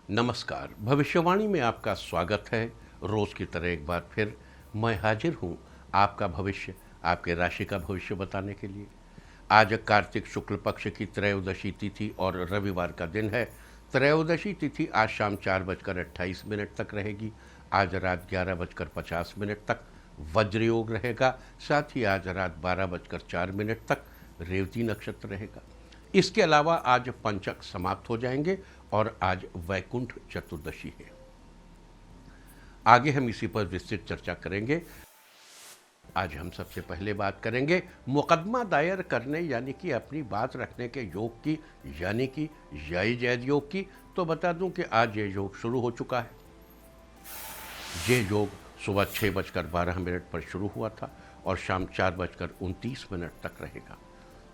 नमस्कार। भविष्यवाणी में आपका स्वागत है। रोज की तरह एक बार फिर मैं हाजिर हूँ आपका भविष्य, आपके राशि का भविष्य बताने के लिए। आज कार्तिक शुक्ल पक्ष की त्रयोदशी तिथि और रविवार का दिन है। त्रयोदशी तिथि आज शाम 4:28 तक रहेगी। आज रात 11:50 तक वज्र योग रहेगा। साथ ही आज रात 12:04 तक रेवती नक्षत्र रहेगा। इसके अलावा आज पंचक समाप्त हो जाएंगे और आज वैकुंठ चतुर्दशी है। आगे हम इसी पर विस्तृत चर्चा करेंगे। आज हम सबसे पहले बात करेंगे मुकदमा दायर करने यानी कि अपनी बात रखने के योग की, यानी कि जय जैद योग की। तो बता दूं कि आज ये योग शुरू हो चुका है। ये योग सुबह 6:12 पर शुरू हुआ था और शाम 4:29 तक रहेगा।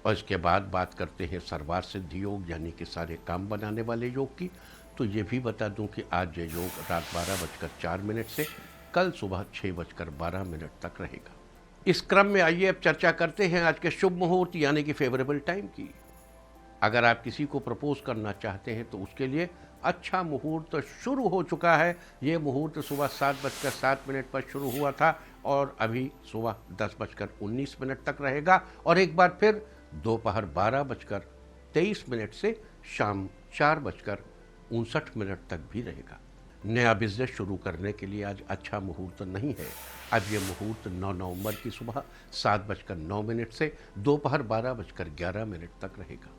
और इसके बाद बात करते हैं सर्वार सिद्धि योग यानी कि सारे काम बनाने वाले योग की। तो ये भी बता दूं कि आज ये योग रात 12:04 से कल सुबह 6:12 तक रहेगा। इस क्रम में आइए अब चर्चा करते हैं आज के शुभ मुहूर्त यानी कि फेवरेबल टाइम की। अगर आप किसी को प्रपोज करना चाहते हैं तो उसके लिए अच्छा मुहूर्त शुरू हो चुका है। ये मुहूर्त सुबह 7:07 पर शुरू हुआ था और अभी सुबह 10:19 तक रहेगा और एक बार फिर दोपहर 12:23 से शाम 4:59 तक भी रहेगा। नया बिजनेस शुरू करने के लिए आज अच्छा मुहूर्त नहीं है। अब यह मुहूर्त 9 नवंबर की सुबह 7:09 से दोपहर 12:11 तक रहेगा।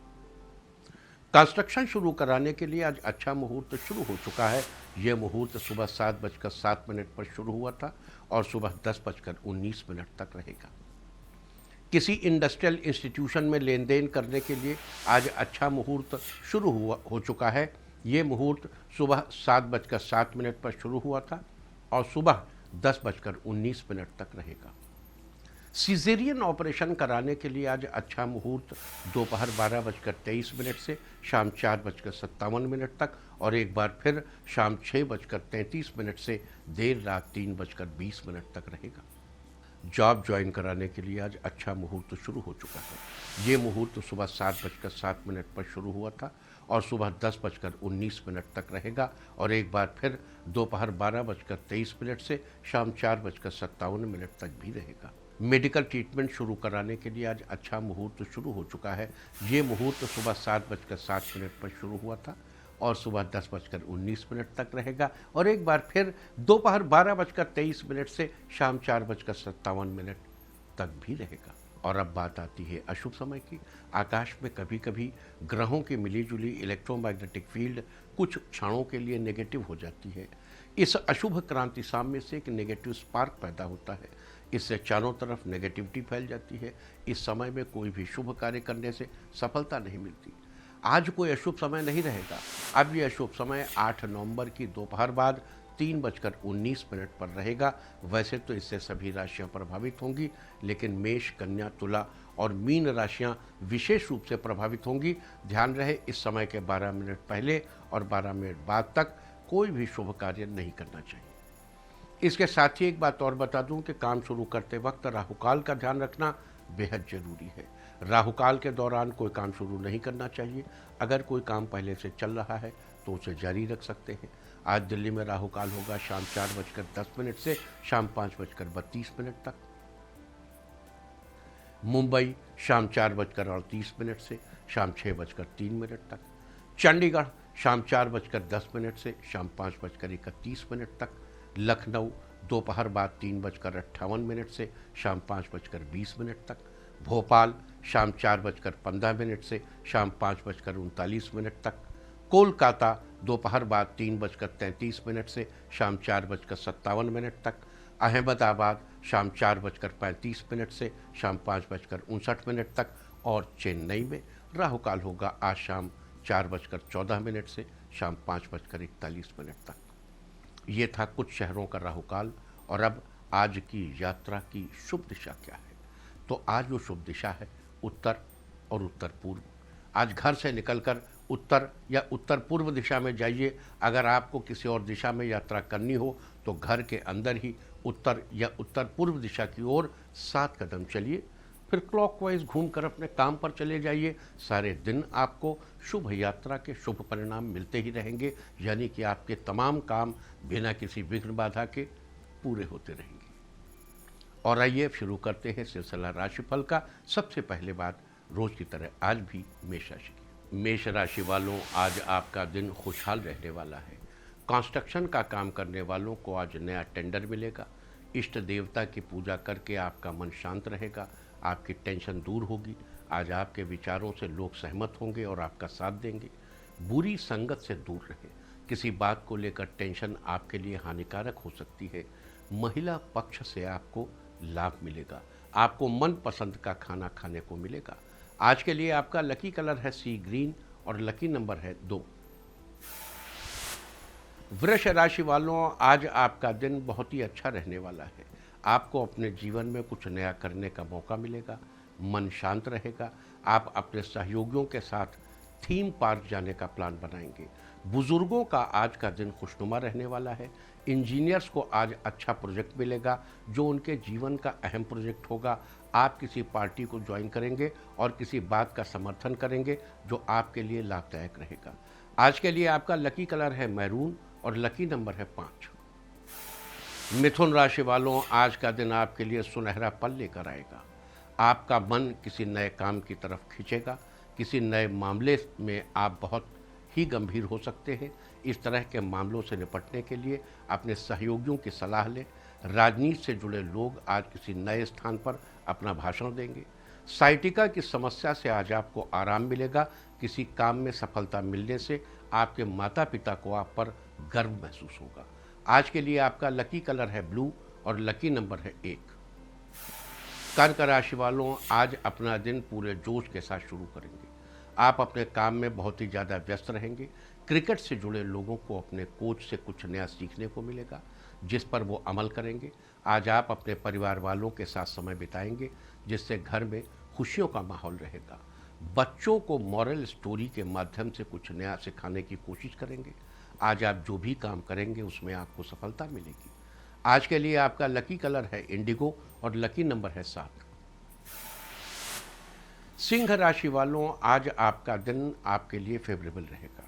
कंस्ट्रक्शन शुरू कराने के लिए आज अच्छा मुहूर्त शुरू हो चुका है। यह मुहूर्त सुबह 7:07 पर शुरू हुआ था और सुबह 10:19 तक रहेगा। किसी इंडस्ट्रियल इंस्टीट्यूशन में लेन देन करने के लिए आज अच्छा मुहूर्त शुरू हो चुका है। ये मुहूर्त सुबह 7:07 पर शुरू हुआ था और सुबह 10:19 तक रहेगा। सीजेरियन ऑपरेशन कराने के लिए आज अच्छा मुहूर्त दोपहर 12:23 से शाम 4:57 तक और एक बार फिर शाम 6:33 से देर रात 3:20 तक रहेगा। जॉब ज्वाइन कराने के लिए आज अच्छा मुहूर्त शुरू हो चुका है। ये मुहूर्त सुबह 7:07 पर शुरू हुआ था और सुबह 10:19 तक रहेगा और एक बार फिर दोपहर 12:23 से शाम 4:57 तक भी रहेगा। मेडिकल ट्रीटमेंट शुरू कराने के लिए आज अच्छा मुहूर्त शुरू हो चुका है। ये मुहूर्त सुबह 7:07 पर शुरू हुआ था और सुबह 10:19 तक रहेगा और एक बार फिर दोपहर 12:23 से शाम 4:57 तक भी रहेगा। और अब बात आती है अशुभ समय की। आकाश में कभी कभी ग्रहों की मिलीजुली इलेक्ट्रोमैग्नेटिक फील्ड कुछ क्षणों के लिए नेगेटिव हो जाती है। इस अशुभ क्रांति साम्य से एक नेगेटिव स्पार्क पैदा होता है। इससे चारों तरफ नेगेटिविटी फैल जाती है। इस समय में कोई भी शुभ कार्य करने से सफलता नहीं मिलती। आज कोई अशुभ समय नहीं रहेगा। अब यह अशुभ समय 8 नवंबर की दोपहर बाद 3:19 पर रहेगा। वैसे तो इससे सभी राशियां प्रभावित होंगी, लेकिन मेष, कन्या, तुला और मीन राशियां विशेष रूप से प्रभावित होंगी। ध्यान रहे इस समय के 12 मिनट पहले और 12 मिनट बाद तक कोई भी शुभ कार्य नहीं करना चाहिए। इसके साथ ही एक बात और बता दूं कि काम शुरू करते वक्त राहुकाल का ध्यान रखना बेहद जरूरी है। राहुकाल के दौरान कोई काम शुरू नहीं करना चाहिए। अगर कोई काम पहले से चल रहा है तो उसे जारी रख सकते हैं। आज दिल्ली में राहुकाल होगा शाम 4:10 से शाम 5:32 तक। मुंबई शाम 4:38 से शाम 6:03 तक। चंडीगढ़ शाम 4:10 से शाम 5:31 तक। लखनऊ दोपहर बाद 3:58 से शाम 5:20 तक। भोपाल शाम 4:15 से शाम 5:39 तक। कोलकाता दोपहर बाद 3:33 से शाम 4:57 तक। अहमदाबाद शाम 4:35 से शाम 5:59 तक और चेन्नई में राहुकाल होगा आज शाम 4:14 से शाम 5:41 तक। ये था कुछ शहरों का राहुकाल। और अब आज की यात्रा की शुभ दिशा क्या है? तो आज वो शुभ दिशा है उत्तर और उत्तर पूर्व। आज घर से निकलकर उत्तर या उत्तर पूर्व दिशा में जाइए। अगर आपको किसी और दिशा में यात्रा करनी हो तो घर के अंदर ही उत्तर या उत्तर पूर्व दिशा की ओर 7 कदम चलिए, फिर क्लॉकवाइज घूमकर अपने काम पर चले जाइए। सारे दिन आपको शुभ यात्रा के शुभ परिणाम मिलते ही रहेंगे, यानी कि आपके तमाम काम बिना किसी विघ्न बाधा के पूरे होते रहेंगे। और आइए शुरू करते हैं सिलसिला राशिफल का। सबसे पहले बात रोज की तरह आज भी मेष राशि की। मेष राशि वालों, आज आपका दिन खुशहाल रहने वाला है। कंस्ट्रक्शन का काम करने वालों को आज नया टेंडर मिलेगा। इष्ट देवता की पूजा करके आपका मन शांत रहेगा, आपकी टेंशन दूर होगी। आज आपके विचारों से लोग सहमत होंगे और आपका साथ देंगे। बुरी संगत से दूर रहें। किसी बात को लेकर टेंशन आपके लिए हानिकारक हो सकती है। महिला पक्ष से आपको लाभ मिलेगा। आपको मनपसंद का खाना खाने को मिलेगा। आज के लिए आपका लकी कलर है सी ग्रीन और लकी नंबर है 2। वृष राशि वालों, आज आपका दिन बहुत ही अच्छा रहने वाला है। आपको अपने जीवन में कुछ नया करने का मौका मिलेगा। मन शांत रहेगा। आप अपने सहयोगियों के साथ थीम पार्क जाने का प्लान बनाएंगे। बुजुर्गों का आज का दिन खुशनुमा रहने वाला है। इंजीनियर्स को आज अच्छा प्रोजेक्ट मिलेगा जो उनके जीवन का अहम प्रोजेक्ट होगा। आप किसी पार्टी को ज्वाइन करेंगे और किसी बात का समर्थन करेंगे जो आपके लिए लाभदायक रहेगा। आज के लिए आपका लकी कलर है मैरून और लकी नंबर है 5। मिथुन राशि वालों, आज का दिन आपके लिए सुनहरा पल लेकर आएगा। आपका मन किसी नए काम की तरफ खींचेगा। किसी नए मामले में आप बहुत ही गंभीर हो सकते हैं। इस तरह के मामलों से निपटने के लिए अपने सहयोगियों की सलाह लें। राजनीति से जुड़े लोग आज किसी नए स्थान पर अपना भाषण देंगे। साइटिका की समस्या से आज आपको आराम मिलेगा। किसी काम में सफलता मिलने से आपके माता पिता को आप पर गर्व महसूस होगा। आज के लिए आपका लकी कलर है ब्लू और लकी नंबर है 1। कर्क राशि वालों, आज अपना दिन पूरे जोश के साथ शुरू करेंगे। आप अपने काम में बहुत ही ज़्यादा व्यस्त रहेंगे। क्रिकेट से जुड़े लोगों को अपने कोच से कुछ नया सीखने को मिलेगा जिस पर वो अमल करेंगे। आज आप अपने परिवार वालों के साथ समय बिताएंगे जिससे घर में खुशियों का माहौल रहेगा। बच्चों को मॉरल स्टोरी के माध्यम से कुछ नया सिखाने की कोशिश करेंगे। आज आप जो भी काम करेंगे उसमें आपको सफलता मिलेगी। आज के लिए आपका लकी कलर है इंडिगो और लकी नंबर है 7। सिंह राशि वालों, आज आपका दिन आपके लिए फेवरेबल रहेगा।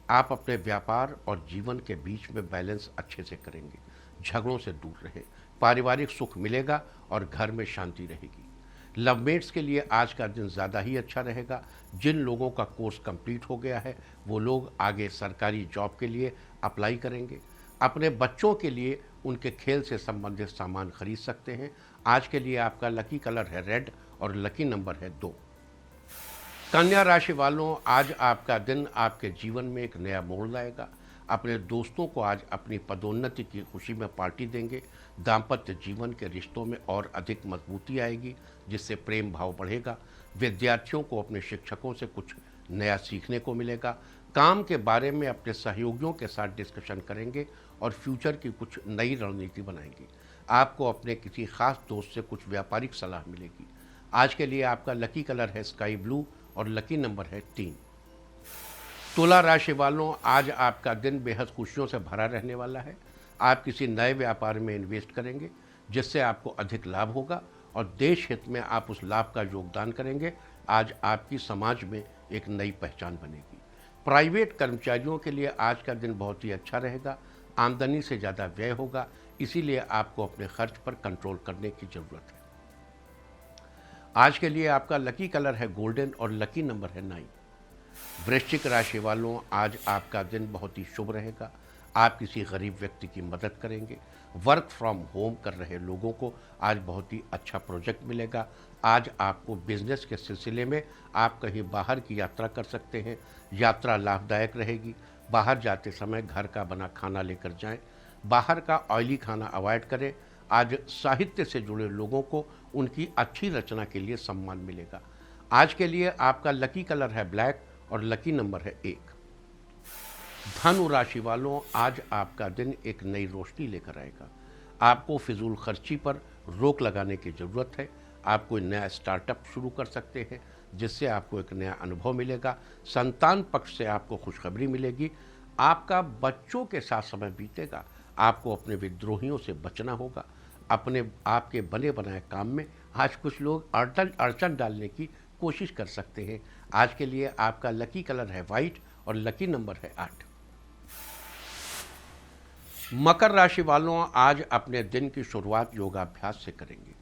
आप अपने व्यापार और जीवन के बीच में बैलेंस अच्छे से करेंगे। झगड़ों से दूर रहें। पारिवारिक सुख मिलेगा और घर में शांति रहेगी। लवमेट्स के लिए आज का दिन ज़्यादा ही अच्छा रहेगा। जिन लोगों का कोर्स कंप्लीट हो गया है वो लोग आगे सरकारी जॉब के लिए अप्लाई करेंगे। अपने बच्चों के लिए उनके खेल से संबंधित सामान खरीद सकते हैं। आज के लिए आपका लकी कलर है रेड और लकी नंबर है 2। कन्या राशि वालों, आज आपका दिन आपके जीवन में एक नया मोड़ लाएगा। अपने दोस्तों को आज अपनी पदोन्नति की खुशी में पार्टी देंगे। दाम्पत्य जीवन के रिश्तों में और अधिक मजबूती आएगी जिससे प्रेम भाव बढ़ेगा। विद्यार्थियों को अपने शिक्षकों से कुछ नया सीखने को मिलेगा। काम के बारे में अपने सहयोगियों के साथ डिस्कशन करेंगे और फ्यूचर की कुछ नई रणनीति बनाएंगे। आपको अपने किसी खास दोस्त से कुछ व्यापारिक सलाह मिलेगी। आज के लिए आपका लकी कलर है स्काई ब्लू और लकी नंबर है 3। तुला राशि वालों, आज आपका दिन बेहद खुशियों से भरा रहने वाला है। आप किसी नए व्यापार में इन्वेस्ट करेंगे जिससे आपको अधिक लाभ होगा और देश हित में आप उस लाभ का योगदान करेंगे। आज आपकी समाज में एक नई पहचान बनेगी। प्राइवेट कर्मचारियों के लिए आज का दिन बहुत ही अच्छा रहेगा। आमदनी से ज़्यादा व्यय होगा, इसीलिए आपको अपने खर्च पर कंट्रोल करने की ज़रूरत है। आज के लिए आपका लकी कलर है गोल्डन और लकी नंबर है 9। वृश्चिक राशि वालों, आज आपका दिन बहुत ही शुभ रहेगा। आप किसी गरीब व्यक्ति की मदद करेंगे। वर्क फ्रॉम होम कर रहे लोगों को आज बहुत ही अच्छा प्रोजेक्ट मिलेगा। आज आपको बिजनेस के सिलसिले में आप कहीं बाहर की यात्रा कर सकते हैं। यात्रा लाभदायक रहेगी। बाहर जाते समय घर का बना खाना लेकर जाएं। बाहर का ऑयली खाना अवॉइड करें। आज साहित्य से जुड़े लोगों को उनकी अच्छी रचना के लिए सम्मान मिलेगा। आज के लिए आपका लकी कलर है ब्लैक और लकी नंबर है 1। धनु राशि वालों, आज आपका दिन एक नई रोशनी लेकर आएगा। आपको फिजूल खर्ची पर रोक लगाने की ज़रूरत है। आप कोई नया स्टार्टअप शुरू कर सकते हैं जिससे आपको एक नया अनुभव मिलेगा। संतान पक्ष से आपको खुशखबरी मिलेगी। आपका बच्चों के साथ समय बीतेगा। आपको अपने विद्रोहियों से बचना होगा। अपने आपके बने बनाए काम में आज कुछ लोग अड़चन अड़चन डालने की कोशिश कर सकते हैं। आज के लिए आपका लकी कलर है वाइट और लकी नंबर है 8। मकर राशि वालों आज अपने दिन की शुरुआत योगाभ्यास से करेंगे।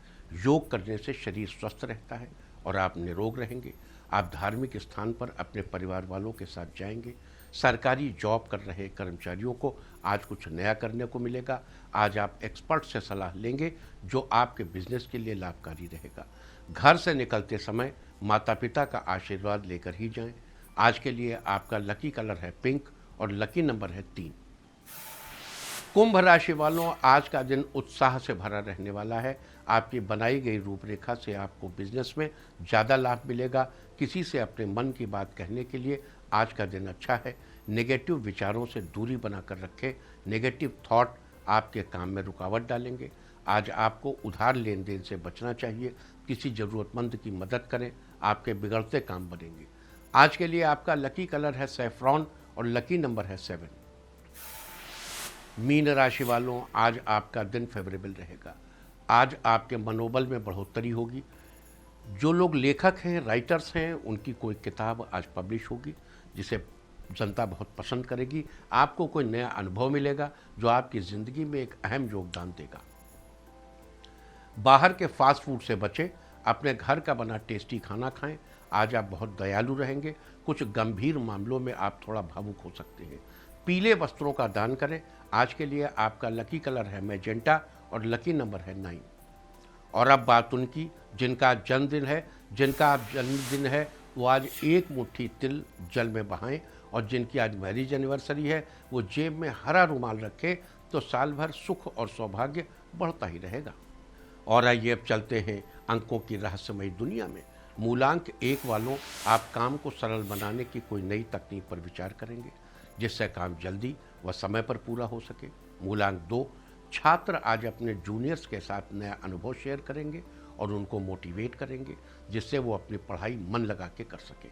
योग करने से शरीर स्वस्थ रहता है और आप निरोग रहेंगे। आप धार्मिक स्थान पर अपने परिवार वालों के साथ जाएंगे। सरकारी जॉब कर रहे कर्मचारियों को आज कुछ नया करने को मिलेगा। आज आप एक्सपर्ट से सलाह लेंगे जो आपके बिजनेस के लिए लाभकारी रहेगा। घर से निकलते समय माता पिता का आशीर्वाद लेकर ही जाएं। आज के लिए आपका लकी कलर है पिंक और लकी नंबर है 3। कुंभ राशि वालों आज का दिन उत्साह से भरा रहने वाला है। आपकी बनाई गई रूपरेखा से आपको बिजनेस में ज़्यादा लाभ मिलेगा। किसी से अपने मन की बात कहने के लिए आज का दिन अच्छा है। नेगेटिव विचारों से दूरी बनाकर रखें। नेगेटिव थॉट आपके काम में रुकावट डालेंगे। आज आपको उधार लेन देन से बचना चाहिए। किसी ज़रूरतमंद की मदद करें, आपके बिगड़ते काम बनेंगे। आज के लिए आपका लकी कलर है सैफ्रॉन और लकी नंबर है 7। मीन राशि वालों आज आपका दिन फेवरेबल रहेगा। आज आपके मनोबल में बढ़ोतरी होगी। जो लोग लेखक हैं, राइटर्स हैं, उनकी कोई किताब आज पब्लिश होगी जिसे जनता बहुत पसंद करेगी। आपको कोई नया अनुभव मिलेगा जो आपकी ज़िंदगी में एक अहम योगदान देगा। बाहर के फास्ट फूड से बचें, अपने घर का बना टेस्टी खाना खाएं। आज आप बहुत दयालु रहेंगे। कुछ गंभीर मामलों में आप थोड़ा भावुक हो सकते हैं। पीले वस्त्रों का दान करें। आज के लिए आपका लकी कलर है मैजेंटा और लकी नंबर है 9। और अब बात उनकी जिनका जन्मदिन है वो आज एक मुट्ठी तिल जल में बहाएं, और जिनकी आज मैरिज एनिवर्सरी है वो जेब में हरा रुमाल रखें, तो साल भर सुख और सौभाग्य बढ़ता ही रहेगा। और आइए अब चलते हैं अंकों की रहस्यमयी दुनिया में। मूलांक 1 वालों आप काम को सरल बनाने की कोई नई तकनीक पर विचार करेंगे जिससे काम जल्दी व समय पर पूरा हो सके। मूलांक 2 छात्र आज अपने जूनियर्स के साथ नया अनुभव शेयर करेंगे और उनको मोटिवेट करेंगे जिससे वो अपनी पढ़ाई मन लगा के कर सके।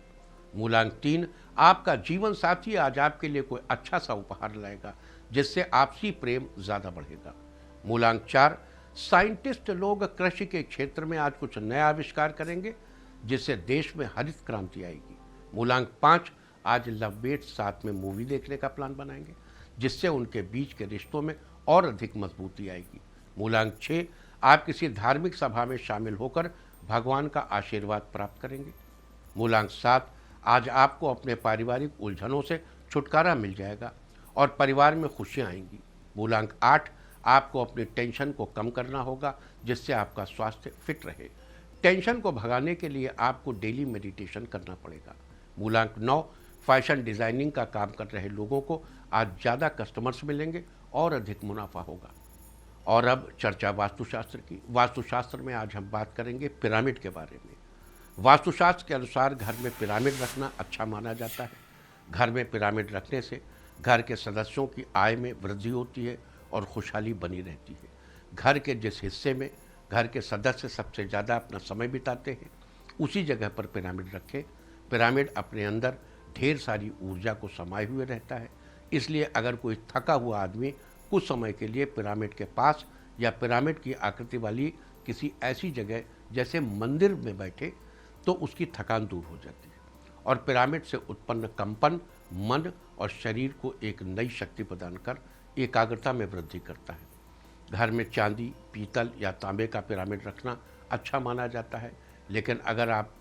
मूलांक 3 आपका जीवन साथी आज आपके लिए कोई अच्छा सा उपहार लाएगा जिससे आपसी प्रेम ज़्यादा बढ़ेगा। मूलांक 4 साइंटिस्ट लोग कृषि के क्षेत्र में आज कुछ नया आविष्कार करेंगे जिससे देश में हरित क्रांति आएगी। मूलांक 5 आज लवमेट साथ में मूवी देखने का प्लान बनाएंगे जिससे उनके बीच के रिश्तों में और अधिक मजबूती आएगी। मूलांक 6 आप किसी धार्मिक सभा में शामिल होकर भगवान का आशीर्वाद प्राप्त करेंगे। मूलांक 7 आज आपको अपने पारिवारिक उलझनों से छुटकारा मिल जाएगा और परिवार में खुशियां आएंगी। मूलांक 8 आपको अपनी टेंशन को कम करना होगा जिससे आपका स्वास्थ्य फिट रहे। टेंशन को भगाने के लिए आपको डेली मेडिटेशन करना पड़ेगा। मूलांक 9 फैशन डिज़ाइनिंग का काम कर रहे लोगों को आज ज़्यादा कस्टमर्स मिलेंगे और अधिक मुनाफा होगा। और अब चर्चा वास्तुशास्त्र की। वास्तुशास्त्र में आज हम बात करेंगे पिरामिड के बारे में। वास्तुशास्त्र के अनुसार घर में पिरामिड रखना अच्छा माना जाता है। घर में पिरामिड रखने से घर के सदस्यों की आय में वृद्धि होती है और खुशहाली बनी रहती है। घर के जिस हिस्से में घर के सदस्य सबसे ज़्यादा अपना समय बिताते हैं उसी जगह पर पिरामिड रखें। पिरामिड अपने अंदर ढेर सारी ऊर्जा को समाये हुए रहता है, इसलिए अगर कोई थका हुआ आदमी कुछ समय के लिए पिरामिड के पास या पिरामिड की आकृति वाली किसी ऐसी जगह जैसे मंदिर में बैठे तो उसकी थकान दूर हो जाती है और पिरामिड से उत्पन्न कंपन मन और शरीर को एक नई शक्ति प्रदान कर एकाग्रता में वृद्धि करता है। घर में चांदी, पीतल या तांबे का पिरामिड रखना अच्छा माना जाता है, लेकिन अगर आप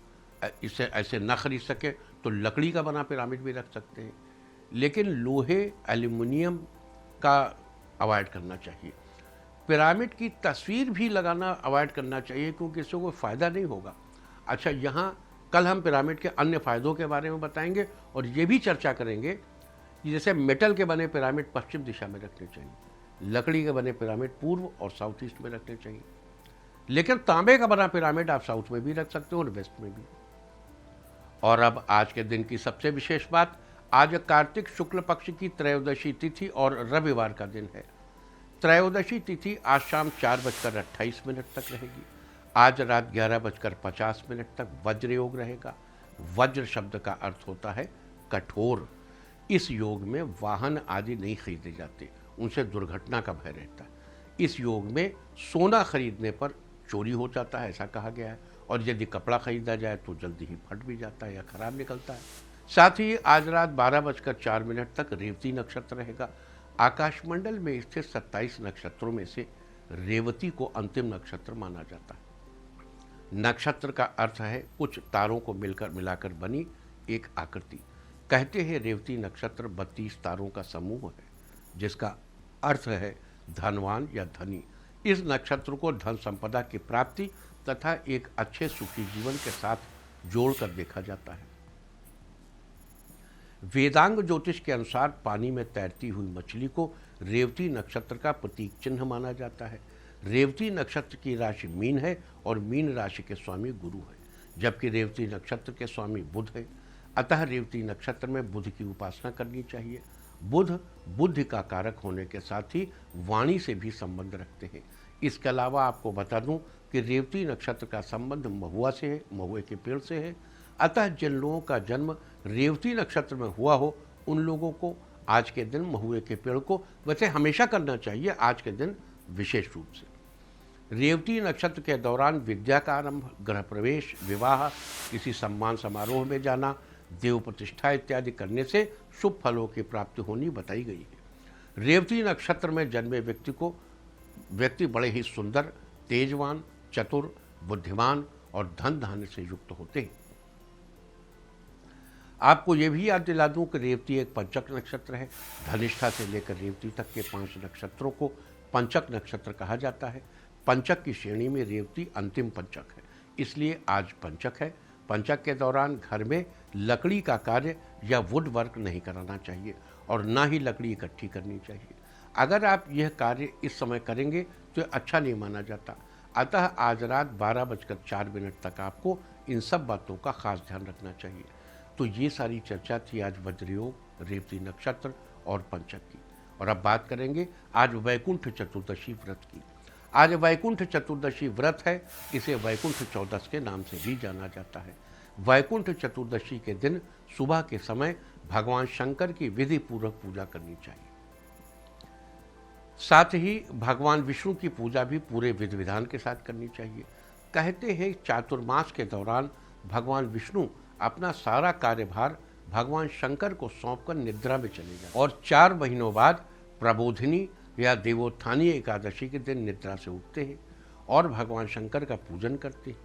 इसे ऐसे न खरीद सके तो लकड़ी का बना पिरामिड भी रख सकते हैं, लेकिन लोहे एल्युमिनियम का अवॉइड करना चाहिए। पिरामिड की तस्वीर भी लगाना अवॉइड करना चाहिए क्योंकि इससे कोई फ़ायदा नहीं होगा। अच्छा, यहाँ कल हम पिरामिड के अन्य फ़ायदों के बारे में बताएंगे और ये भी चर्चा करेंगे कि जैसे मेटल के बने पिरामिड पश्चिम दिशा में रखने चाहिए, लकड़ी के बने पिरामिड पूर्व और साउथ ईस्ट में रखने चाहिए, लेकिन तांबे का बना पिरामिड आप साउथ में भी रख सकते हो और वेस्ट में भी। और अब आज के दिन की सबसे विशेष बात, आज कार्तिक शुक्ल पक्ष की त्रयोदशी तिथि और रविवार का दिन है। त्रयोदशी तिथि आज शाम 4:28 तक रहेगी। आज रात 11:50 तक वज्र योग रहेगा। वज्र शब्द का अर्थ होता है कठोर। इस योग में वाहन आदि नहीं खरीदे जाते, उनसे दुर्घटना का भय रहता है। इस योग में सोना खरीदने पर चोरी हो जाता है, ऐसा कहा गया है, और यदि कपड़ा खरीदा जाए तो जल्दी ही फट भी जाता है या खराब निकलता है। साथ ही आज रात 12:04 तक रेवती नक्षत्र रहेगा। आकाशमंडल में स्थित 27 नक्षत्रों में से रेवती को अंतिम नक्षत्र माना जाता है। नक्षत्र का अर्थ है कुछ तारों को मिलाकर बनी एक आकृति। कहते हैं रेवती नक्षत्र 32 तारों का समूह है, जिसका अर्थ है धनवान या धनी। इस नक्षत्र को धन संपदा की प्राप्ति तथा एक अच्छे सुखी जीवन के साथ जोड़कर देखा जाता है। वेदांग ज्योतिष के अनुसार पानी में तैरती हुई मछली को रेवती नक्षत्र का प्रतीक चिन्ह माना जाता है। रेवती नक्षत्र की राशि मीन है और मीन राशि के स्वामी गुरु है, जबकि रेवती नक्षत्र के स्वामी बुध है। अतः रेवती नक्षत्र में बुध की उपासना करनी चाहिए। बुध बुद्धि का कारक होने के साथ ही वाणी से भी संबंध रखते हैं। इसके अलावा आपको बता दूं कि रेवती नक्षत्र का संबंध महुआ से है, महुए के पेड़ से है। अतः जिन लोगों का जन्म रेवती नक्षत्र में हुआ हो, उन लोगों को आज के दिन महुए के पेड़ को वैसे हमेशा करना चाहिए, आज के दिन विशेष रूप से। रेवती नक्षत्र के दौरान विद्या का आरंभ, गृह प्रवेश, विवाह, किसी सम्मान समारोह में जाना, देव प्रतिष्ठा इत्यादि करने से शुभ फलों की प्राप्ति होनी बताई गई है। रेवती नक्षत्र में जन्मे व्यक्ति बड़े ही सुंदर, तेजवान, चतुर, बुद्धिमान और धन धान्य से युक्त होते हैं। आपको यह भी याद दिला दूं कि रेवती एक पंचक नक्षत्र है। धनिष्ठा से लेकर रेवती तक के 5 नक्षत्रों को पंचक नक्षत्र कहा जाता है। पंचक की श्रेणी में रेवती अंतिम पंचक है, इसलिए आज पंचक है। पंचक के दौरान घर में लकड़ी का कार्य या वुड वर्क नहीं कराना चाहिए और ना ही लकड़ी इकट्ठी करनी चाहिए। अगर आप यह कार्य इस समय करेंगे तो अच्छा नहीं माना जाता। अतः आज रात 12:04 तक आपको इन सब बातों का खास ध्यान रखना चाहिए। तो ये सारी चर्चा थी आज वज्रयोग, रेवती नक्षत्र और पंचक की। और अब बात करेंगे आज वैकुंठ चतुर्दशी व्रत की। आज वैकुंठ चतुर्दशी व्रत है, इसे वैकुंठ चौदस के नाम से भी जाना जाता है। वैकुंठ चतुर्दशी के दिन सुबह के समय भगवान शंकर की विधि पूर्वक पूजा करनी चाहिए। साथ ही भगवान विष्णु की पूजा भी पूरे विधि विधान के साथ करनी चाहिए। कहते हैं चातुर्मास के दौरान भगवान विष्णु अपना सारा कार्यभार भगवान शंकर को सौंपकर निद्रा में चले जाते और 4 महीनों बाद प्रबोधिनी या देवोत्थानी एकादशी के दिन निद्रा से उठते हैं और भगवान शंकर का पूजन करते हैं।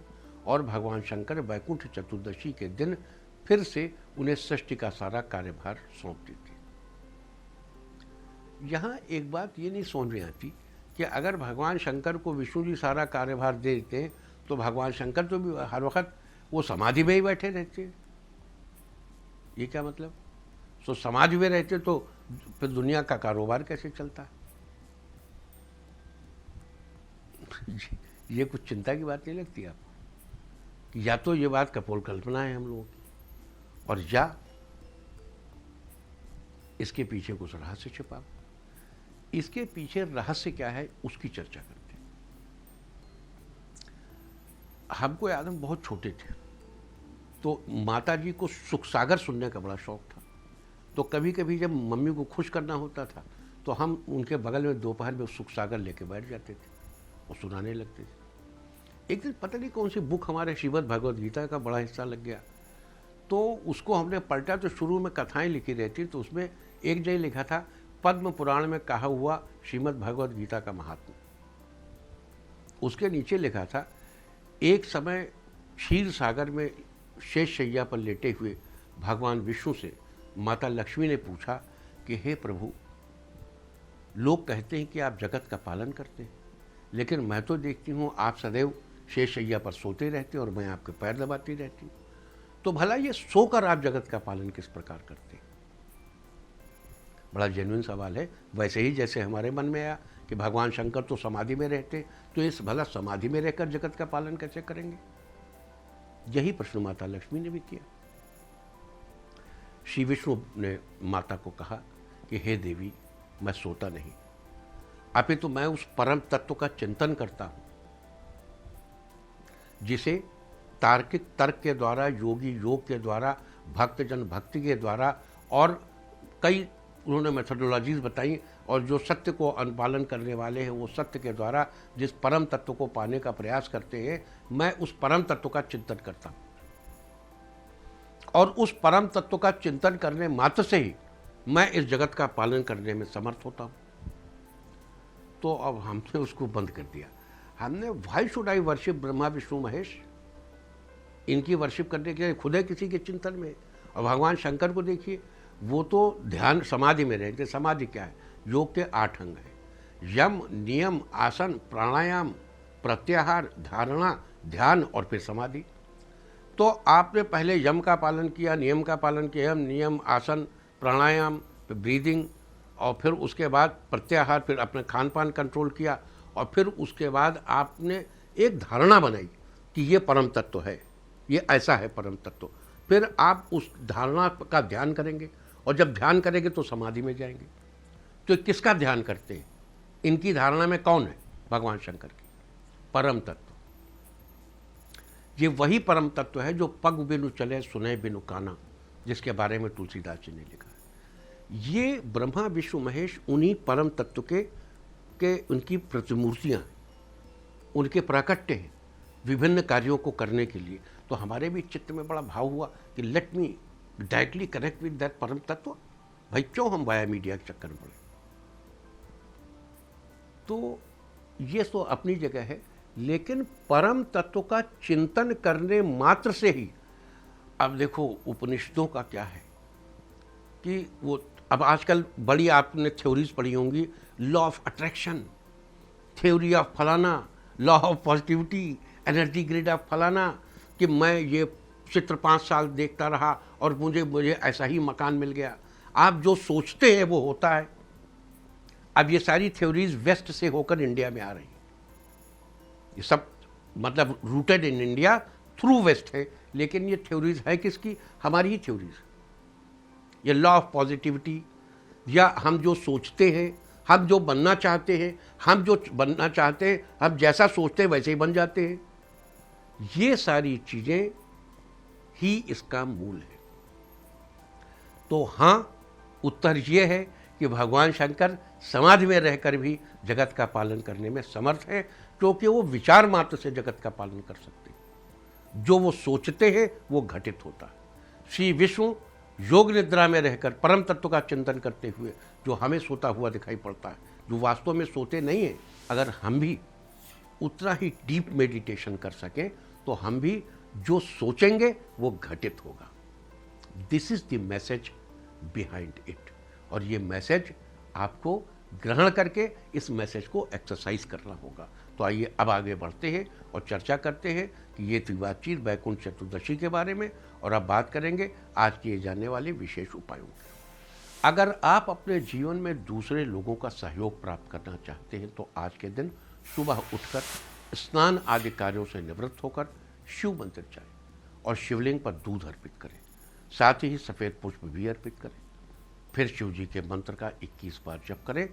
और भगवान शंकर वैकुंठ चतुर्दशी के दिन फिर से उन्हें सृष्टि का सारा कार्यभार सौंप देते हैं। यहाँ एक बात ये नहीं समझ में आती कि अगर भगवान शंकर को विष्णु जी सारा कार्यभार दे देते हैं तो भगवान शंकर तो भी हर वक्त वो समाधि में ही बैठे रहते हैं। ये क्या मतलब? तो समाधि में रहते तो फिर दुनिया का कारोबार कैसे चलता है? ये कुछ चिंता की बात नहीं लगती आपको? कि या तो ये बात कपोल कल्पना है हम लोगों की, और या इसके पीछे कुछ रहस्य छिपा। इसके पीछे रहस्य क्या है उसकी चर्चा करते हैं। हमको याद, हम बहुत छोटे थे तो माता जी को सुख सागर सुनने का बड़ा शौक था। तो कभी कभी जब मम्मी को खुश करना होता था तो हम उनके बगल में दोपहर में सुख सागर लेके बैठ जाते थे और सुनाने लगते थे। एक दिन पता नहीं कौन सी बुक हमारे श्रीमद् भगवद गीता का बड़ा हिस्सा लग गया, तो उसको हमने पलटा तो शुरू में कथाएं लिखी रहती, तो उसमें एक जगह लिखा था पद्म पुराण में कहा हुआ श्रीमद् भगवद गीता का महात्मा। उसके नीचे लिखा था एक समय क्षीर सागर में शेष शैया पर लेटे हुए भगवान विष्णु से माता लक्ष्मी ने पूछा कि हे प्रभु, लोग कहते हैं कि आप जगत का पालन करते हैं, लेकिन मैं तो देखती हूँ आप सदैव शेष शैया पर सोते रहते और मैं आपके पैर दबाती रहती हूँ, तो भला ये सोकर आप जगत का पालन किस प्रकार करते हैं? बड़ा जेन्युइन सवाल है। वैसे ही जैसे हमारे मन में आया कि भगवान शंकर तो समाधि में रहते, तो इस भला समाधि में रहकर जगत का पालन कैसे करेंगे? यही प्रश्न माता लक्ष्मी ने भी किया। श्री विष्णु ने माता को कहा कि हे देवी, मैं सोता नहीं, अपितु मैं उस परम तत्व का चिंतन करता हूं जिसे तार्किक तर्क के द्वारा, योगी योग के द्वारा, भक्तजन भक्ति के द्वारा और कई उन्होंने मेथोडोलॉजीज बताई, और जो सत्य को अनुपालन करने वाले हैं वो सत्य के द्वारा जिस परम तत्व को पाने का प्रयास करते हैं, मैं उस परम तत्व का चिंतन करता हूँ और उस परम तत्व का चिंतन करने मात्र से ही मैं इस जगत का पालन करने में समर्थ होता हूँ। तो अब हमने उसको बंद कर दिया। हमने why should I worship Brahma Vishnu Mahesh, इनकी वर्शिप करने के लिए खुद है किसी के चिंतन में। और भगवान शंकर को देखिए, वो तो ध्यान समाधि में रहते। समाधि क्या है? योग के 8 अंग हैं, यम, नियम, आसन, प्राणायाम, प्रत्याहार, धारणा, ध्यान और फिर समाधि। तो आपने पहले यम का पालन किया, नियम का पालन किया, यम, नियम, आसन, प्राणायाम, फिर ब्रीदिंग, और फिर उसके बाद प्रत्याहार, फिर अपने खान पान कंट्रोल किया, और फिर उसके बाद आपने एक धारणा बनाई कि ये परम तत्व है, ये ऐसा है परम तत्व। फिर आप उस धारणा का ध्यान करेंगे, और जब ध्यान करेंगे तो समाधि में जाएंगे। तो किसका ध्यान करते हैं? इनकी धारणा में कौन है? भगवान शंकर की परम तत्व। ये वही परम तत्व है जो पग बिनु चले सुने बिनु काना, जिसके बारे में तुलसीदास जी ने लिखा है। ये ब्रह्मा विष्णु महेश उन्हीं परम तत्व के उनकी प्रतिमूर्तियाँ हैं, उनके प्राकट्य हैं विभिन्न कार्यों को करने के लिए। तो हमारे भी चित्त में बड़ा भाव हुआ कि let me directly connect with that परम तत्व। भाई क्यों हम वाया मीडिया के चक्कर में पड़े? तो ये तो अपनी जगह है, लेकिन परम तत्व का चिंतन करने मात्र से ही, अब देखो उपनिषदों का क्या है कि वो अब आजकल बड़ी आपने थ्योरीज पढ़ी होंगी, law of attraction, theory of फलाना, law of positivity, energy grid of फलाना, कि मैं ये चित्र 5 साल देखता रहा और मुझे ऐसा ही मकान मिल गया। आप जो सोचते हैं वो होता है। अब ये सारी थ्योरीज वेस्ट से होकर इंडिया में आ रही हैं। ये सब मतलब rooted in India through west है, लेकिन ये थ्योरीज है किसकी? हमारी ही थ्योरीज। ये लॉ ऑफ पॉजिटिविटी, या हम जो सोचते हैं, हम जो बनना चाहते हैं, हम जैसा सोचते हैं वैसे ही बन जाते हैं। ये सारी चीजें ही इसका मूल है। तो हाँ, उत्तर ये है कि भगवान शंकर समाधि में रहकर भी जगत का पालन करने में समर्थ है, क्योंकि वो विचार मात्र से जगत का पालन कर सकते हैं। जो वो सोचते हैं वो घटित होता है। श्री विष्णु योग निद्रा में रहकर परम तत्व का चिंतन करते हुए जो हमें सोता हुआ दिखाई पड़ता है, जो वास्तव में सोते नहीं है। अगर हम भी उतना ही डीप मेडिटेशन कर सकें तो हम भी जो सोचेंगे वो घटित होगा। This is the message behind it. और ये मैसेज आपको ग्रहण करके इस मैसेज को एक्सरसाइज करना होगा। तो आइए अब आगे बढ़ते हैं और चर्चा करते हैं कि ये थी बातचीत वैकुंठ चतुर्दशी के बारे में, और अब बात करेंगे आज किए जाने वाले विशेष उपायों की। अगर आप अपने जीवन में दूसरे लोगों का सहयोग प्राप्त करना चाहते हैं तो आज के दिन सुबह उठकर स्नान आदि कार्यों से निवृत्त होकर शिव मंदिर जाएं और शिवलिंग पर दूध अर्पित करें। साथ ही सफ़ेद पुष्प भी अर्पित करें। फिर शिव जी के मंत्र का 21 बार जप करें,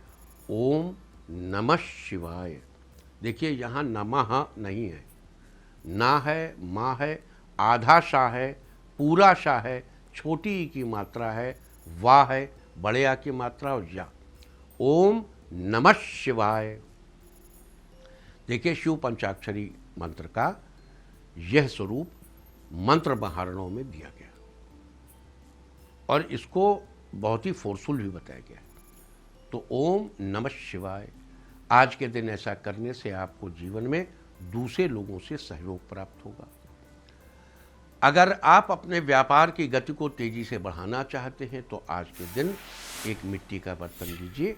ओम नमः शिवाय। देखिए यहाँ नमः नहीं है, ना है, माँ है, आधा शाह है, पूरा शाह है, छोटी ई की मात्रा है, वाह है, बड़े आ की मात्रा और या। ओम नमः शिवाय। देखिए शिव पंचाक्षरी मंत्र का यह स्वरूप मंत्र महारणों में दिया गया और इसको बहुत ही फोर्सफुल भी बताया गया है। तो ओम नमः शिवाय। आज के दिन ऐसा करने से आपको जीवन में दूसरे लोगों से सहयोग प्राप्त होगा। अगर आप अपने व्यापार की गति को तेजी से बढ़ाना चाहते हैं तो आज के दिन एक मिट्टी का बर्तन लीजिए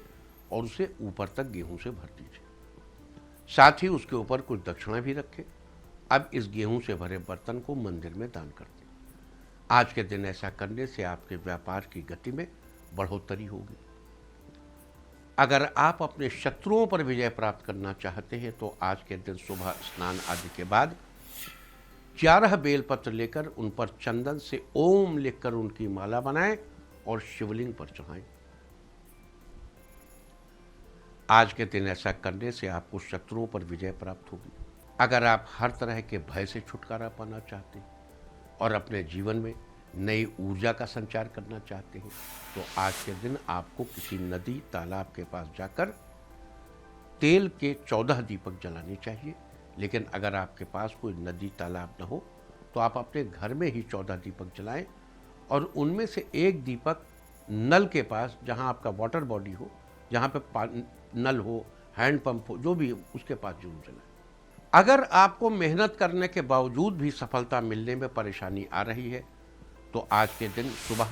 और उसे ऊपर तक गेहूं से भर दीजिए। साथ ही उसके ऊपर कुछ दक्षिणा भी रखें। अब इस गेहूं से भरे बर्तन को मंदिर में दान कर दें। आज के दिन ऐसा करने से आपके व्यापार की गति में बढ़ोतरी होगी। अगर आप अपने शत्रुओं पर विजय प्राप्त करना चाहते हैं तो आज के दिन सुबह स्नान आदि के बाद 11 बेलपत्र लेकर उन पर चंदन से ओम लिखकर उनकी माला बनाएं और शिवलिंग पर चढ़ाएं। आज के दिन ऐसा करने से आपको शत्रुओं पर विजय प्राप्त होगी। अगर आप हर तरह के भय से छुटकारा पाना चाहते हैं और अपने जीवन में नई ऊर्जा का संचार करना चाहते हैं तो आज के दिन आपको किसी नदी तालाब के पास जाकर तेल के 14 दीपक जलाने चाहिए। लेकिन अगर आपके पास कोई नदी तालाब न हो तो आप अपने घर में ही 14 दीपक जलाएं और उनमें से एक दीपक नल के पास, जहां आपका वाटर बॉडी हो, जहां पे नल हो, हैंड पंप हो, जो भी हो, उसके पास जरूर जलाएं। अगर आपको मेहनत करने के बावजूद भी सफलता मिलने में परेशानी आ रही है तो आज के दिन सुबह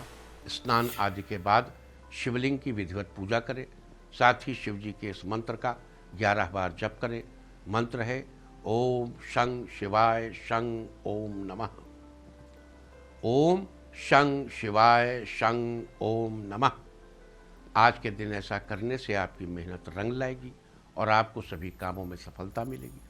स्नान आदि के बाद शिवलिंग की विधिवत पूजा करें। साथ ही शिव जी के इस मंत्र का 11 बार जप करें। मंत्र है ओम शं शिवाय शं ओम नमः। ओम शं शिवाय शं ओम नमः। आज के दिन ऐसा करने से आपकी मेहनत रंग लाएगी और आपको सभी कामों में सफलता मिलेगी।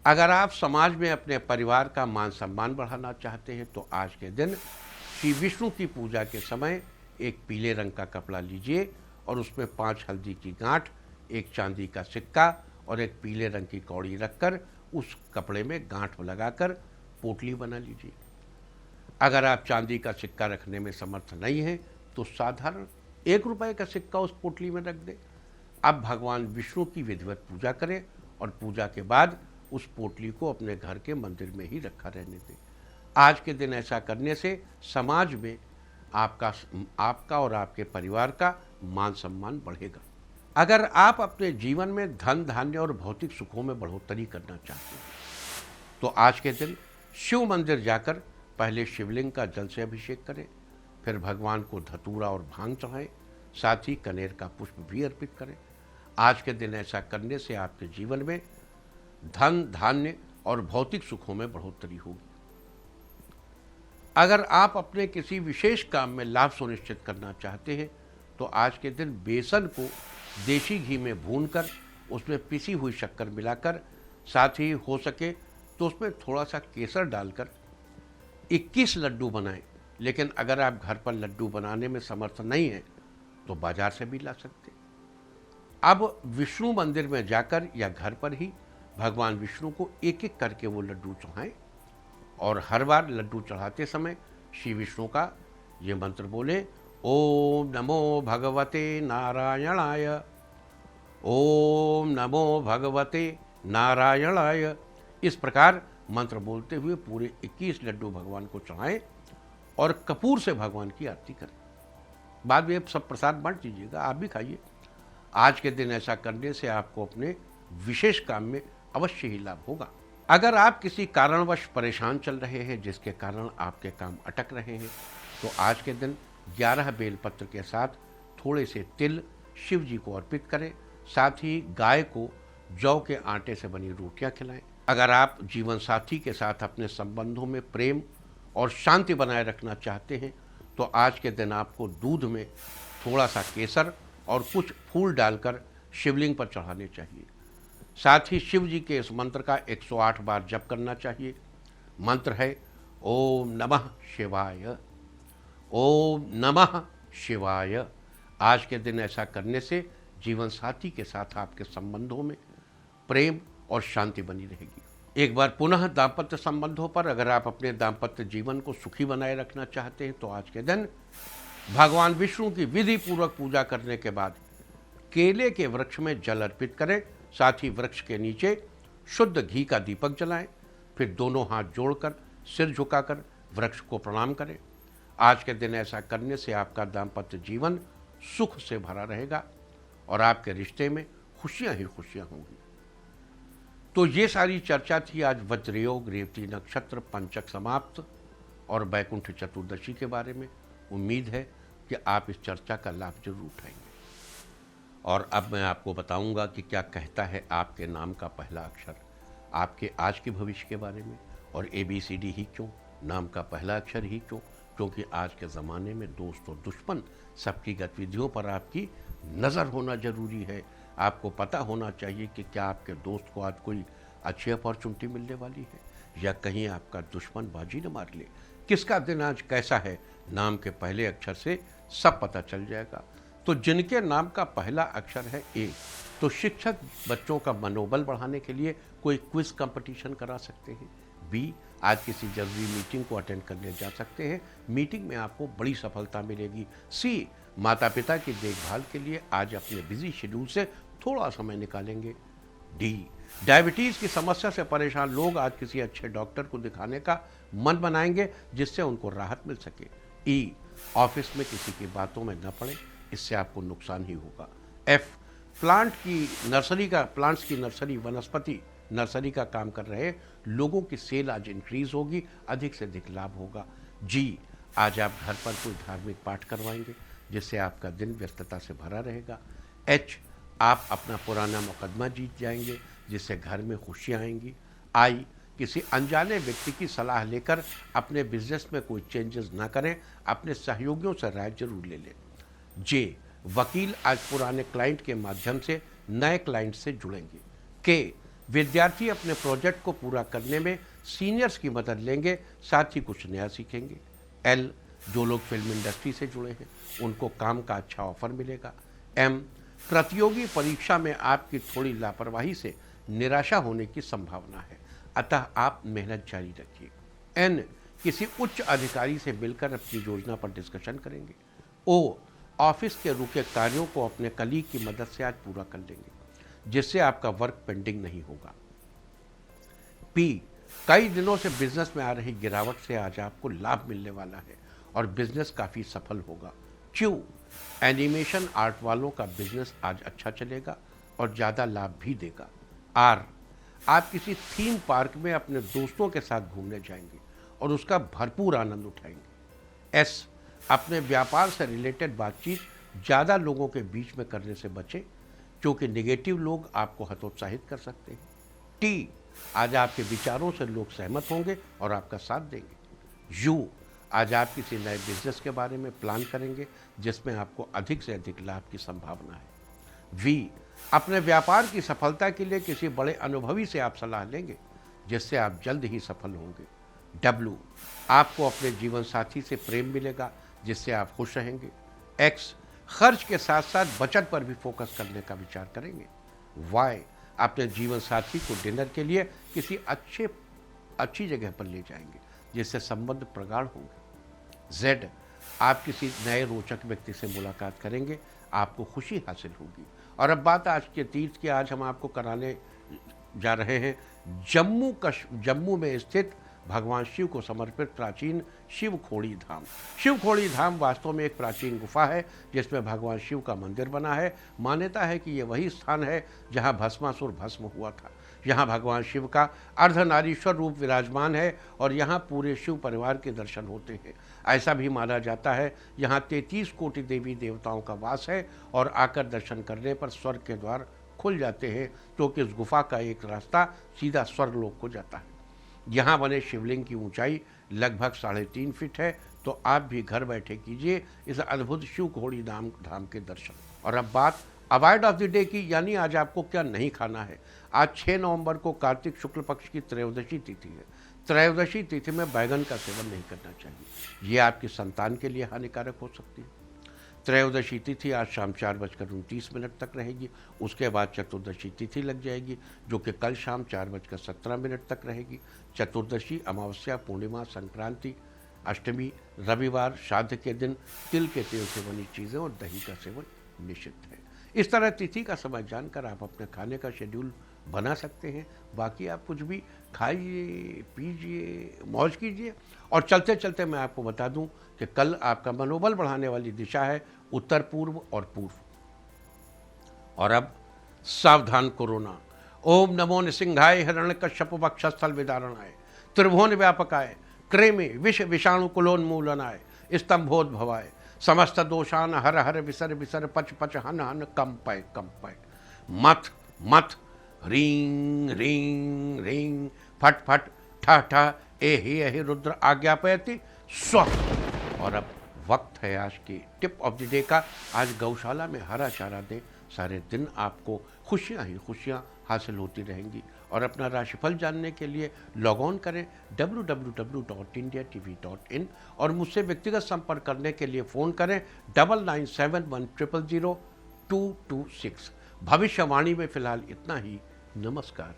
अगर आप समाज में अपने परिवार का मान सम्मान बढ़ाना चाहते हैं तो आज के दिन श्री विष्णु की पूजा के समय एक पीले रंग का कपड़ा लीजिए और उसमें 5 हल्दी की गांठ, एक चांदी का सिक्का और एक पीले रंग की कौड़ी रखकर उस कपड़े में गांठ लगाकर पोटली बना लीजिए। अगर आप चांदी का सिक्का रखने में समर्थ नहीं हैं तो साधारण 1 रुपए का सिक्का उस पोटली में रख दें। अब भगवान विष्णु की विधिवत पूजा करें और पूजा के बाद उस पोटली को अपने घर के मंदिर में ही रखा रहने दें। आज के दिन ऐसा करने से समाज में आपका और आपके परिवार का मान सम्मान बढ़ेगा। अगर आप अपने जीवन में धन धान्य और भौतिक सुखों में बढ़ोतरी करना चाहते हैं तो आज के दिन शिव मंदिर जाकर पहले शिवलिंग का जल से अभिषेक करें, फिर भगवान को धतूरा और भांग चढ़ाएं, साथ ही कनेर का पुष्प भी अर्पित करें। आज के दिन ऐसा करने से आपके जीवन में धन धान्य और भौतिक सुखों में बढ़ोतरी होगी। अगर आप अपने किसी विशेष काम में लाभ सुनिश्चित करना चाहते हैं तो आज के दिन बेसन को देसी घी में भूनकर उसमें पिसी हुई शक्कर मिलाकर, साथ ही हो सके तो उसमें थोड़ा सा केसर डालकर 21 लड्डू बनाएं। लेकिन अगर आप घर पर लड्डू बनाने में समर्थ नहीं हैं तो बाजार से भी ला सकते। अब विष्णु मंदिर में जाकर या घर पर ही भगवान विष्णु को एक एक करके वो लड्डू चढ़ाएं और हर बार लड्डू चढ़ाते समय श्री विष्णु का ये मंत्र बोले ओम नमो भगवते नारायणाय, ओम नमो भगवते नारायणाय। इस प्रकार मंत्र बोलते हुए पूरे 21 लड्डू भगवान को चढ़ाएं और कपूर से भगवान की आरती करें। बाद में सब प्रसाद बांट दीजिएगा, आप भी खाइए। आज के दिन ऐसा करने से आपको अपने विशेष काम में अवश्य ही लाभ होगा। अगर आप किसी कारणवश परेशान चल रहे हैं जिसके कारण आपके काम अटक रहे हैं तो आज के दिन 11 बेलपत्र के साथ थोड़े से तिल शिव जी को अर्पित करें। साथ ही गाय को जौ के आटे से बनी रोटियां खिलाएं। अगर आप जीवन साथी के साथ अपने संबंधों में प्रेम और शांति बनाए रखना चाहते हैं तो आज के दिन आपको दूध में थोड़ा सा केसर और कुछ फूल डालकर शिवलिंग पर चढ़ाने चाहिए। साथ ही शिव जी के इस मंत्र का 108 बार जप करना चाहिए। मंत्र है ओम नमः शिवाय, ओम नमः शिवाय। आज के दिन ऐसा करने से जीवन साथी के साथ आपके संबंधों में प्रेम और शांति बनी रहेगी। एक बार पुनः दाम्पत्य संबंधों पर, अगर आप अपने दाम्पत्य जीवन को सुखी बनाए रखना चाहते हैं तो आज के दिन भगवान विष्णु की विधि पूर्वक पूजा करने के बाद केले के वृक्ष में जल अर्पित करें। साथ ही वृक्ष के नीचे शुद्ध घी का दीपक जलाएं। फिर दोनों हाथ जोड़कर सिर झुकाकर वृक्ष को प्रणाम करें। आज के दिन ऐसा करने से आपका दाम्पत्य जीवन सुख से भरा रहेगा और आपके रिश्ते में खुशियां ही खुशियां होंगी। तो ये सारी चर्चा थी आज वज्रयोग, रेवती नक्षत्र, पंचक समाप्त और बैकुंठ चतुर्दशी के बारे में। उम्मीद है कि आप इस चर्चा का लाभ जरूर उठाएंगे। और अब मैं आपको बताऊंगा कि क्या कहता है आपके नाम का पहला अक्षर आपके आज के भविष्य के बारे में। और ABCD ही क्यों, नाम का पहला अक्षर ही क्यों? क्योंकि आज के ज़माने में दोस्त और दुश्मन सबकी गतिविधियों पर आपकी नज़र होना जरूरी है। आपको पता होना चाहिए कि क्या आपके दोस्त को आज कोई अच्छी अपॉर्चुनिटी मिलने वाली है या कहीं आपका दुश्मन बाजी न मार ले। किसका दिन आज कैसा है, नाम के पहले अक्षर से सब पता चल जाएगा। तो जिनके नाम का पहला अक्षर है A, तो शिक्षक बच्चों का मनोबल बढ़ाने के लिए कोई क्विज कंपटीशन करा सकते हैं। B, आज किसी जरूरी मीटिंग को अटेंड करने जा सकते हैं, मीटिंग में आपको बड़ी सफलता मिलेगी। सी, माता पिता की देखभाल के लिए आज अपने बिजी शेड्यूल से थोड़ा समय निकालेंगे। डी, डायबिटीज की समस्या से परेशान लोग आज किसी अच्छे डॉक्टर को दिखाने का मन बनाएंगे जिससे उनको राहत मिल सके। ई, ऑफिस में किसी की बातों में न पड़े, इससे आपको नुकसान ही होगा। एफ, प्लांट्स की नर्सरी वनस्पति नर्सरी का काम कर रहे लोगों की सेल आज इंक्रीज होगी, अधिक से अधिक लाभ होगा। जी, आज आप घर पर कोई धार्मिक पाठ करवाएंगे जिससे आपका दिन व्यस्तता से भरा रहेगा। एच, आप अपना पुराना मुकदमा जीत जाएंगे जिससे घर में खुशियाँ आएंगी। आई, किसी अनजाने व्यक्ति की सलाह लेकर अपने बिजनेस में कोई चेंजेस ना करें, अपने सहयोगियों से राय जरूर ले लें। जे, वकील आज पुराने क्लाइंट के माध्यम से नए क्लाइंट से जुड़ेंगे। के, विद्यार्थी अपने प्रोजेक्ट को पूरा करने में सीनियर्स की मदद लेंगे, साथ ही कुछ नया सीखेंगे। एल, जो लोग फिल्म इंडस्ट्री से जुड़े हैं उनको काम का अच्छा ऑफर मिलेगा। एम, प्रतियोगी परीक्षा में आपकी थोड़ी लापरवाही से निराशा होने की संभावना है, अतः आप मेहनत जारी रखिए। एन, किसी उच्च अधिकारी से मिलकर अपनी योजना पर डिस्कशन करेंगे। ओ, ऑफिस के रुके कार्यों को अपने कलीग की मदद से आज पूरा कर लेंगे जिससे आपका वर्क पेंडिंग नहीं होगा। पी, कई दिनों से बिजनेस में आ रही गिरावट से आज आपको लाभ मिलने वाला है और बिजनेस काफी सफल होगा। क्यू, एनिमेशन आर्ट वालों का बिजनेस आज अच्छा चलेगा और ज्यादा लाभ भी देगा। आर, आप किसी थीम पार्क में अपने दोस्तों के साथ घूमने जाएंगे और उसका भरपूर आनंद उठाएंगे। एस, अपने व्यापार से रिलेटेड बातचीत ज़्यादा लोगों के बीच में करने से बचें क्योंकि नेगेटिव लोग आपको हतोत्साहित कर सकते हैं। टी, आज आपके विचारों से लोग सहमत होंगे और आपका साथ देंगे। यू, आज आप किसी नए बिजनेस के बारे में प्लान करेंगे जिसमें आपको अधिक से अधिक लाभ की संभावना है। वी, अपने व्यापार की सफलता के लिए किसी बड़े अनुभवी से आप सलाह लेंगे जिससे आप जल्द ही सफल होंगे। डब्ल्यू, आपको अपने जीवन साथी से प्रेम मिलेगा जिससे आप खुश रहेंगे। एक्स, खर्च के साथ साथ बचत पर भी फोकस करने का विचार करेंगे। वाई, अपने जीवन साथी को डिनर के लिए किसी अच्छी जगह पर ले जाएंगे जिससे संबंध प्रगाढ़ होंगे। जेड, आप किसी नए रोचक व्यक्ति से मुलाकात करेंगे, आपको खुशी हासिल होगी। और अब बात आज के तीर्थ की, आज हम आपको कराने जा रहे हैं जम्मू में स्थित भगवान शिव को समर्पित प्राचीन शिव खोड़ी धाम। शिव खोड़ी धाम वास्तव में एक प्राचीन गुफा है जिसमें भगवान शिव का मंदिर बना है। मान्यता है कि ये वही स्थान है जहां भस्मासुर भस्म हुआ था। यहाँ भगवान शिव का अर्धनारीश्वर रूप विराजमान है और यहाँ पूरे शिव परिवार के दर्शन होते हैं। ऐसा भी माना जाता है यहाँ 33 कोटि देवी देवताओं का वास है और आकर दर्शन करने पर स्वर्ग के द्वार खुल जाते हैं क्योंकि इस गुफा का एक रास्ता सीधा स्वर्गलोक को जाता है। यहाँ बने शिवलिंग की ऊंचाई लगभग 3.5 फीट है, तो आप भी घर बैठे कीजिए इस अद्भुत शिव खोड़ी धाम के दर्शन। और अब बात अवॉइड ऑफ द डे की, यानी आज आपको क्या नहीं खाना है। आज 6 नवंबर को कार्तिक शुक्ल पक्ष की त्रयोदशी तिथि है। त्रयोदशी तिथि में बैगन का सेवन नहीं करना चाहिए, ये आपकी संतान के लिए हानिकारक हो सकती है। त्रयोदशी तिथि आज शाम 4:29 तक रहेगी। उसके बाद चतुर्दशी तिथि लग जाएगी जो कि कल शाम 4:17 तक रहेगी। चतुर्दशी, अमावस्या, पूर्णिमा, संक्रांति, अष्टमी, रविवार, श्राद्ध के दिन तिल के तेल से बनी चीज़ें और दही का सेवन निषिद्ध है। इस तरह तिथि का समय जानकर आप अपने खाने का शेड्यूल बना सकते हैं। बाकी आप कुछ भी खाइए, पीजिए, मौज कीजिए। और चलते चलते मैं आपको बता दूं कि कल आपका मनोबल बढ़ाने वाली दिशा है उत्तर पूर्व और पूर्व। और अब सावधान कोरोना। ओम नमो निसिंहाय हिरण्यकश्यप वक्षस्थल विदारणाय त्रिभुवन व्यापकाय क्रेमे विष विषाणु कुलोन्मूलनाय स्तंभोद्भवाय समस्त दोषान हर हर विसर विसर पच पच हन हन कंपय कंपय मथ मथ ह्रीं ह्रीं ह्रीं फट फट ठ ठ एहि रुद्र आज्ञापयति स्व। और अब वक्त है आज की टिप ऑफ द डे का। आज गौशाला में हरा चारा दें, सारे दिन आपको खुशियां ही खुशियां हासिल होती रहेंगी। और अपना राशिफल जानने के लिए लॉग ऑन करें www.indiatv.in और मुझसे व्यक्तिगत संपर्क करने के लिए फ़ोन करें 9971000226। भविष्यवाणी में फिलहाल इतना ही। नमस्कार।